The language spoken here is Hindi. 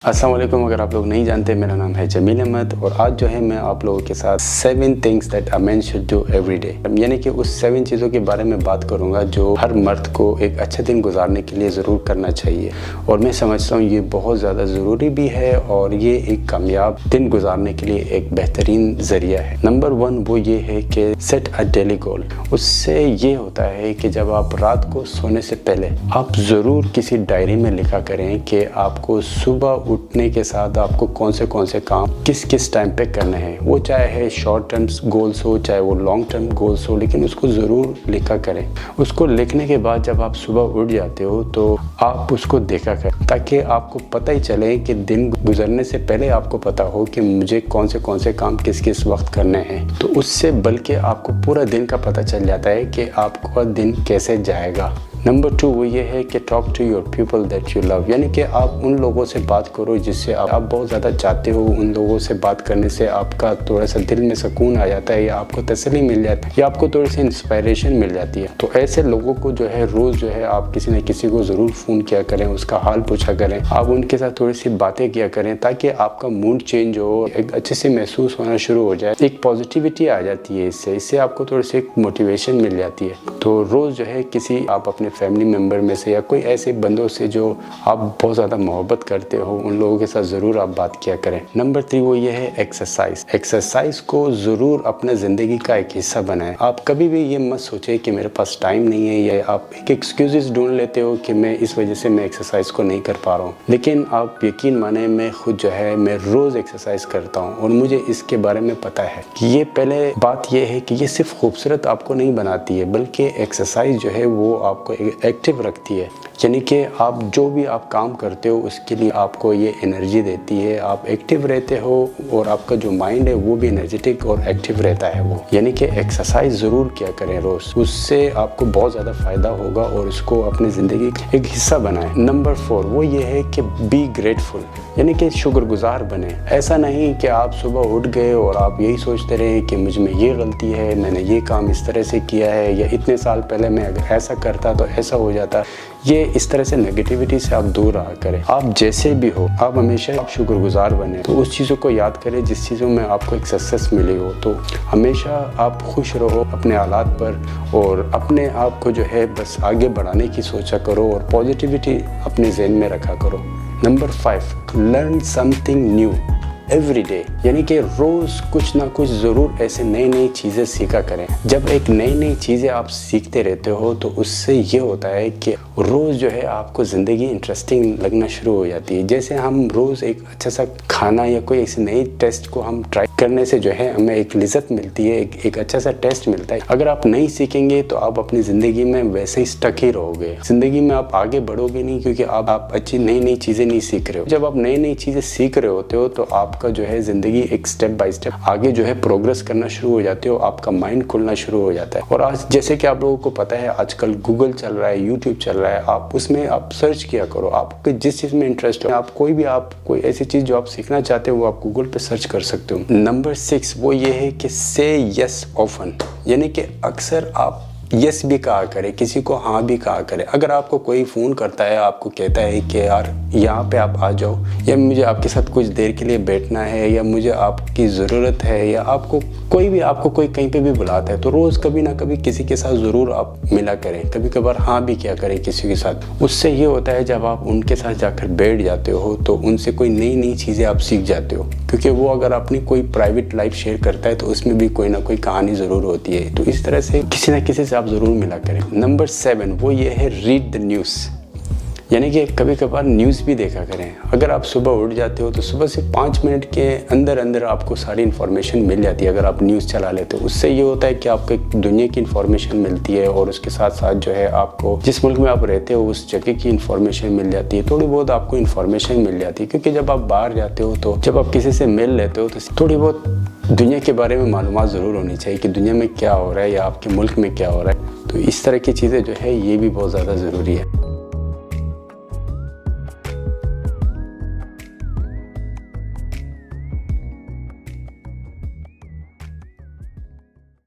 अस्सलाम वालेकुम। अगर आप लोग नहीं जानते, मेरा नाम है जमील अहमद और आज जो है मैं आप लोगों के साथ 7 things that a man should do every day, यानी कि उस 7 चीज़ों के बारे में बात करूंगा जो हर मर्द को एक अच्छा दिन गुजारने के लिए ज़रूर करना चाहिए। और मैं समझता हूँ ये बहुत ज़्यादा ज़रूरी भी है और ये एक कामयाब दिन गुजारने के लिए एक बेहतरीन ज़रिया है। नंबर 1 वो ये है कि सेट अ डेली गोल। उससे ये होता है कि जब आप रात को सोने से पहले आप ज़रूर किसी डायरी में लिखा करें कि आपको सुबह उठने के साथ आपको कौन से काम किस किस टाइम पे करने हैं। वो चाहे है शॉर्ट टर्म गोल्स हो, चाहे वो लॉन्ग टर्म गोल्स हो, लेकिन उसको ज़रूर लिखा करें। उसको लिखने के बाद जब आप सुबह उठ जाते हो तो आप उसको देखा करें, ताकि आपको पता ही चले कि दिन गुजरने से पहले आपको पता हो कि मुझे कौन से काम किस किस वक्त करने हैं। तो उससे बल्कि आपको पूरा दिन का पता चल जाता है कि आपका दिन कैसे जाएगा। नंबर 2 वो ये है कि talk to your people that you love, यानी कि आप उन लोगों से बात करो जिससे आप बहुत ज़्यादा चाहते हो। उन लोगों से बात करने से आपका थोड़ा सा दिल में सुकून आ जाता है, या आपको तसल्ली मिल जाती है, या आपको थोड़ी सी इंस्पायरेशन मिल जाती है। तो ऐसे लोगों को जो है रोज़ जो है आप किसी न किसी को ज़रूर फ़ोन किया करें, उसका हाल पूछा करें, आप उनके साथ थोड़ी सी बातें किया करें, ताकि आपका मूड चेंज हो, एक अच्छे से महसूस होना शुरू हो जाए, एक पॉजिटिविटी आ जाती है। इससे आपको थोड़ी सी मोटिवेशन मिल जाती है। तो रोज़ जो है किसी आप अपने फैमिली मेम्बर में से या कोई ऐसे बंदों से जो आप बहुत ज़्यादा मोहब्बत करते हो, उन लोगों के साथ ज़रूर आप बात किया करें। नंबर 3 वो ये है एक्सरसाइज। एक्सरसाइज को ज़रूर अपने ज़िंदगी का एक हिस्सा बनाएं। आप कभी भी ये मत सोचें कि मेरे पास टाइम नहीं है, या आप एक एक्सक्यूज़ ढूंढ लेते हो कि मैं इस वजह से मैं एक्सरसाइज को नहीं कर पा रहा हूँ। लेकिन आप यकीन माने, मैं खुद जो है मैं रोज़ एक्सरसाइज करता हूँ और मुझे इसके बारे में पता है कि ये पहले बात ये है कि ये सिर्फ खूबसूरत आपको नहीं बनाती है, बल्कि एक्सरसाइज जो है वो आपको एक्टिव रखती है। यानी कि आप जो भी आप काम करते हो उसके लिए आपको ये एनर्जी देती है, आप एक्टिव रहते हो और आपका जो माइंड है वो भी एनर्जेटिक और एक्टिव रहता है। वो यानी कि एक्सरसाइज ज़रूर किया करें रोज़, उससे आपको बहुत ज़्यादा फ़ायदा होगा और इसको अपनी ज़िंदगी का एक हिस्सा बनाएं। नंबर 4 वो ये है कि बी ग्रेटफुल, यानी कि शुक्रगुजार बने। ऐसा नहीं कि आप सुबह उठ गए और आप यही सोचते रहे कि मुझ में ये गलती है, मैंने ये काम इस तरह से किया है, या इतने साल पहले मैं अगर ऐसा करता तो ऐसा हो जाता। ये इस तरह से नेगेटिविटी से आप दूर रहा करें। आप जैसे भी हो, आप हमेशा शुक्रगुजार बने। तो उस चीज़ों को याद करें जिस चीज़ों में आपको एक सक्सेस मिली हो। तो हमेशा आप खुश रहो अपने हालात पर और अपने आप को जो है बस आगे बढ़ाने की सोचा करो और पॉजिटिविटी अपने ज़हन में रखा करो। Number 5 learn something new every day, यानी कि रोज़ कुछ ना कुछ ज़रूर ऐसे नई चीज़ें सीखा करें। जब एक नई चीज़ें आप सीखते रहते हो तो उससे ये होता है कि रोज़ जो है आपको ज़िंदगी इंटरेस्टिंग लगना शुरू हो जाती है। जैसे हम रोज़ एक अच्छा सा खाना या कोई ऐसे नई टेस्ट को हम ट्राई करने से जो है हमें एक लिज़्ज़त मिलती है, एक अच्छा सा टेस्ट मिलता है। अगर आप नहीं सीखेंगे तो आप अपनी ज़िंदगी में वैसे ही स्टक ही रहोगे, ज़िंदगी में आप आगे बढ़ोगे नहीं, क्योंकि आप अच्छी नई चीज़ें नहीं सीख रहे हो। जब आप नई चीज़ें सीख रहे होते हो तो आपका जो है ज़िंदगी एक स्टेप बाय स्टेप आगे जो है प्रोग्रेस करना शुरू हो जाते हो, आपका माइंड खुलना शुरू हो जाता है। और आज जैसे कि आप लोगों को पता है आजकल गूगल चल रहा है, यूट्यूब चल रहा है, आप उसमें आप सर्च किया करो, आपको जिस चीज़ में इंटरेस्ट हो, आप कोई ऐसी चीज़ जो आप सीखना चाहते हो वो आप गूगल पे सर्च कर सकते हो। नंबर 6 वो ये है कि से यस ऑफन, यानी कि अक्सर आप यस भी कहा करें, किसी को हाँ भी कहा करें। अगर आपको कोई फ़ोन करता है, आपको कहता है कि यार यहाँ पे आप आ जाओ, या मुझे आपके साथ कुछ देर के लिए बैठना है, या मुझे आपकी ज़रूरत है, या आपको कोई कहीं पे भी बुलाता है, तो रोज़ कभी ना कभी किसी के साथ ज़रूर आप मिला करें। कभी कभार हाँ भी क्या करें किसी के साथ। उससे ये होता है जब आप उनके साथ जाकर बैठ जाते हो तो उनसे कोई नई चीज़ें आप सीख जाते हो, क्योंकि वो अगर अपनी कोई प्राइवेट लाइफ शेयर करता है तो उसमें भी कोई ना कोई कहानी ज़रूर होती है। तो इस तरह से किसी न किसी से आप ज़रूर मिला करें। नंबर 7 वो ये है रीड द न्यूज़, यानी कि कभी कभार न्यूज़ भी देखा करें। अगर आप सुबह उठ जाते हो तो सुबह से 5 मिनट के अंदर आपको सारी इन्फॉर्मेशन मिल जाती है। अगर आप न्यूज़ चला लेते हो उससे ये होता है कि आपको एक दुनिया की इन्फॉर्मेशन मिलती है, और उसके साथ साथ जो है आपको जिस मुल्क में आप रहते हो उस जगह की इन्फॉर्मेशन मिल जाती है, थोड़ी बहुत आपको इन्फॉर्मेशन मिल जाती है। क्योंकि जब आप बाहर जाते हो तो जब आप किसी से मिल लेते हो तो थोड़ी बहुत दुनिया के बारे में मालूमात ज़रूर होनी चाहिए कि दुनिया में क्या हो रहा है या आपके मुल्क में क्या हो रहा है। तो इस तरह की चीज़ें जो है ये भी बहुत ज़्यादा ज़रूरी है।